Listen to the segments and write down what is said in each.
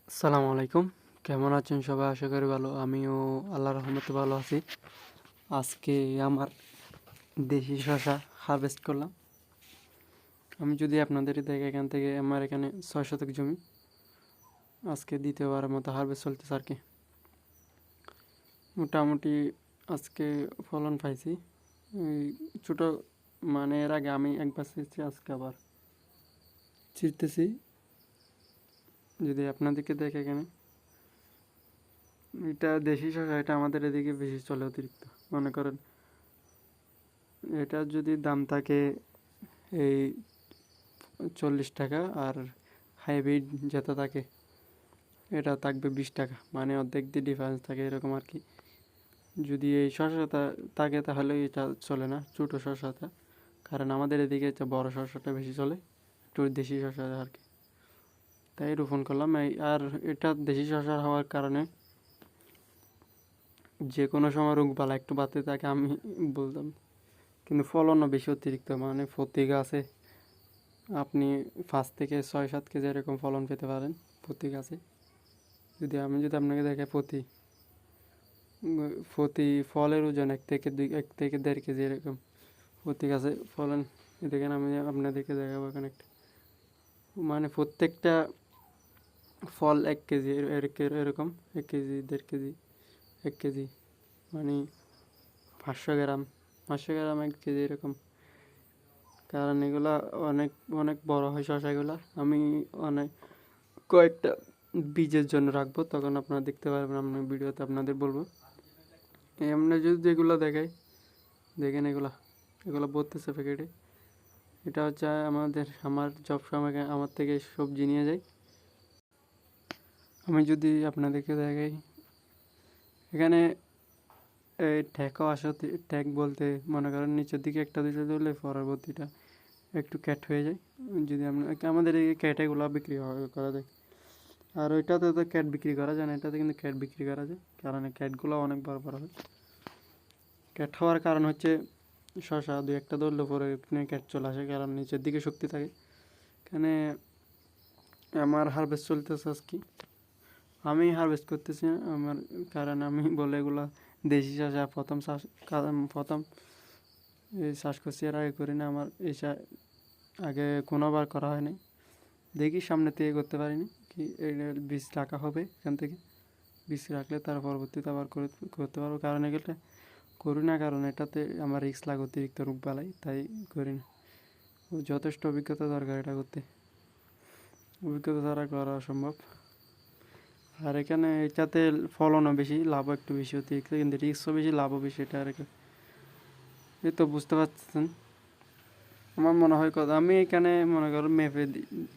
আসসালামু আলাইকুম। কেমন আছেন সবাই? আশা করি ভালো। আমিও আল্লাহর রহমতে ভালো আছি। আজকে আমার দেশি শসা হারভেস্ট করলাম। আমি যদি আপনাদের দেখে এখান থেকে আমার এখানে ৬ শতক জমি। আজকে দ্বিতীয়বারের মতো হারভেস্ট চলতেছে আর কি। মোটামুটি আজকে ফলন পাইছি। ছোটো মানে এর আগে আমি একবার ছিঁড়ছি, আজকে আবার ছিঁড়তেছি। যদি আপনাদেরকে দেখে এখানে, এটা দেশি শসা, এটা আমাদের এদিকে বেশি চলে অতিরিক্ত। মনে করেন এটার যদি দাম থাকে এই 40 টাকা, আর হাইব্রিড যেটা থাকে এটা থাকবে 20 টাকা, মানে অর্ধেক দিয়ে ডিফারেন্স থাকে এরকম আর কি। যদি এই শসাটা থাকে তাহলে এটা চলে না, ছোটো শসাটা। কারণ আমাদের এদিকে বড় শসাটা বেশি চলে, একটু দেশি শসা আর কি। তাই রোপণ করলাম। আর এটা দেশি শসা হওয়ার কারণে যে কোনো সময় রোগবালা একটু বাড়তে থাকে আমি বলতাম, কিন্তু ফলনও বেশি অতিরিক্ত, মানে প্রতি গাছে আপনি 5 থেকে 6-7 কেজি এরকম ফলন পেতে পারেন প্রতি গাছে। যদি আপনাকে দেখে প্রতি প্রতি ফলের ওজন 1 থেকে 1.5 কেজি এরকম প্রতি গাছে ফলন। দেখেন, আমি আপনাদেরকে দেখাবো এখানে একটা, মানে প্রত্যেকটা ফল 1 কেজি এরকম, 1 কেজি 1.5 কেজি 1 কেজি, মানে 500 গ্রাম 500 গ্রাম 1 কেজি এরকম। কারণ এগুলা অনেক অনেক বড় হয় শসাগুলা। আমি অনেক কয়েকটা বীজের জন্য রাখবো, তখন আপনারা দেখতে পারবেন। আমি ভিডিওতে আপনাদের বলবো। এমনি যদি এগুলো দেখাই, দেখেন এগুলা এগুলো বলতেছে প্যাকেটে। এটা হচ্ছে আমার সব সময় আমার থেকে সবজি নিয়ে যায়। আমি যদি আপনাদেরকে দেখাই, এখানে এই ট্যাগও আসে। ট্যাগ বলতে মনে করেন নিচের দিকে একটা দুইটা ধরলে পরবর্তীটা একটু ক্যাট হয়ে যায়। যদি আমাদের এই ক্যাটেগুলো বিক্রি করা যায়। আর ওইটাতে তো ক্যাট বিক্রি করা যায় না, এটাতে কিন্তু ক্যাট বিক্রি করা যায়, কারণ এই ক্যাটগুলো অনেক বড় বড় হয়। ক্যাট হওয়ার কারণ হচ্ছে শসা দুই একটা ধরলে পরে ক্যাট চলে আসে, কারণ নিচের দিকে শক্তি থাকে। এখানে আমার হারভেস্ট চলতেছে আজকে। আমি হারভেস্ট করতেছি আমার, কারণ আমি বলে এগুলো দেশি শসা প্রথম এই চাষ করছি। এর আগে করি না, আমার এই আগে কোনোবার করা হয়নি। দেখি সামনে থেকে করতে পারিনি কি, বীজ রাখা হবে এখান থেকে। বীজ রাখলে তার পরবর্তীতে আবার করতে পারবো। কারণ এগুলো করি না, কারণ এটাতে আমার রিস্ক লাগে অতিরিক্ত রোগ বালাই, তাই করি না। যথেষ্ট অভিজ্ঞতা দরকার এটা করতে, অভিজ্ঞতা ছাড়া করা অসম্ভব। আর এখানে এটাতে ফলনও বেশি, লাভও একটু বেশি অতিরিক্ত, কিন্তু রিস্কও বেশি, লাভও বেশি। এটা আর এই তো বুঝতে পারছেন। আমার মনে হয় কথা, আমি এখানে মনে করো মেপে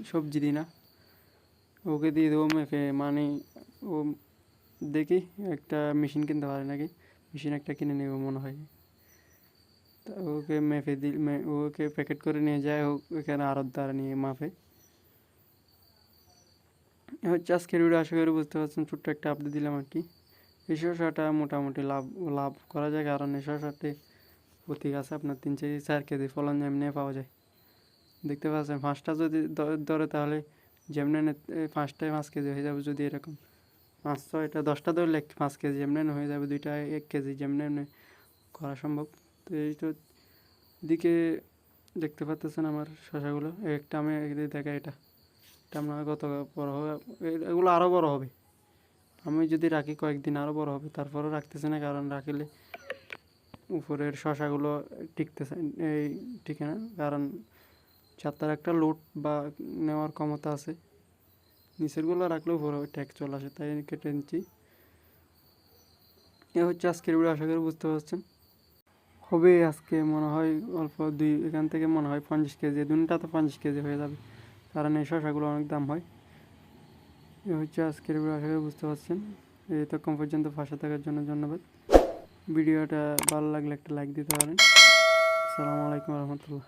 সবজি দিই না, ওকে দিয়ে দেবো মেপে। মানে ও দেখি একটা মেশিন কিনতে পারে নাকি, মেশিন একটা কিনে নেব মনে হয়। তা ওকে মেপে ওকে প্যাকেট করে নিয়ে যায়, ওখানে আড়ত দ্বারা নিয়ে মাপে। হচ্ছে আজকের ভিডিও, আশা করি বুঝতে পারছেন। ছোট্ট একটা আপডেট দিলাম আর কি। এই শসাটা মোটামুটি লাভ করা যায়, কারণ এই শসাতে প্রতি গাছে আপনার 3-4 কেজি ফলন এমনি পাওয়া যায়। দেখতে পাচ্ছেন, 5টা যদি ধরে তাহলে যেমনি 5টায় 5 কেজি হয়ে যাবে। যদি এরকম 5-6টা 10টা ধরলে 5 কেজি এমনি হয়ে যাবে। 2টায় 1 কেজি যেমনি করা সম্ভব। তো এইটা দিকে দেখতে পাচ্ছেন আমার শসাগুলো একটা, আমি দেখা এটা আপনার কত বড় হবে। এগুলো আরও বড় হবে। আমি যদি রাখি কয়েকদিন আরও বড় হবে, তারপরেও রাখতেছে না, কারণ রাখলে উপরের শসাগুলো টিকে না, কারণ ছাতার একটা লোড বা নেওয়ার ক্ষমতা আছে। নিচেরগুলো রাখলেও উপরে ট্যাক্স চলে আসে, তাই কেটে নিচ্ছি। এ হচ্ছে আজকের ভিডিও, আশা করি বুঝতে পারছেন। হবে আজকে মনে হয় অল্প এখান থেকে মনে হয় 50 কেজি, দুটা তো 50 কেজি হয়ে যাবে, কারণ এই শসাগুলো অনেক দাম হয়। এ হচ্ছে আজকের ভিডিও, আশা করি বুঝতে পারছেন। এতক্ষণ পর্যন্ত পাশে থাকার জন্য ধন্যবাদ। ভিডিওটা ভালো লাগলে একটা লাইক দিতে পারেন। আসসালামু আলাইকুম রহমতুল্লাহ।